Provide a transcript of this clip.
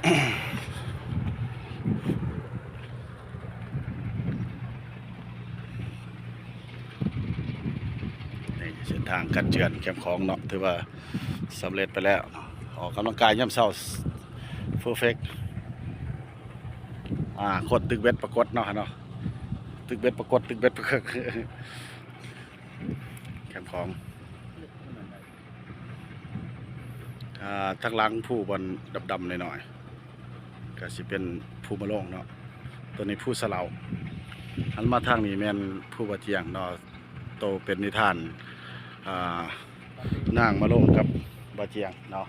นี่เส้นทางการเจือนแคมป์ของเนาะถือว่าสำเร็จไปแล้วออกกำลังกายย่ำเช้าเฟอร์เฟกกดตึกเบ็ดปรากฏเนาะตึกเบ็ดปรากฏตึกเบ็ดปรากฏแคมป์ของทักหลังผู้บอลดำๆหน่อยๆก็สิเป็นผู้มะโรงเนาะตัวนี้ผู้สลาหันมาทางนี้แม่นผู้บาเจียงเนาะโตเป็นนิทานนางมะโรงกับบาเจียงเนาะ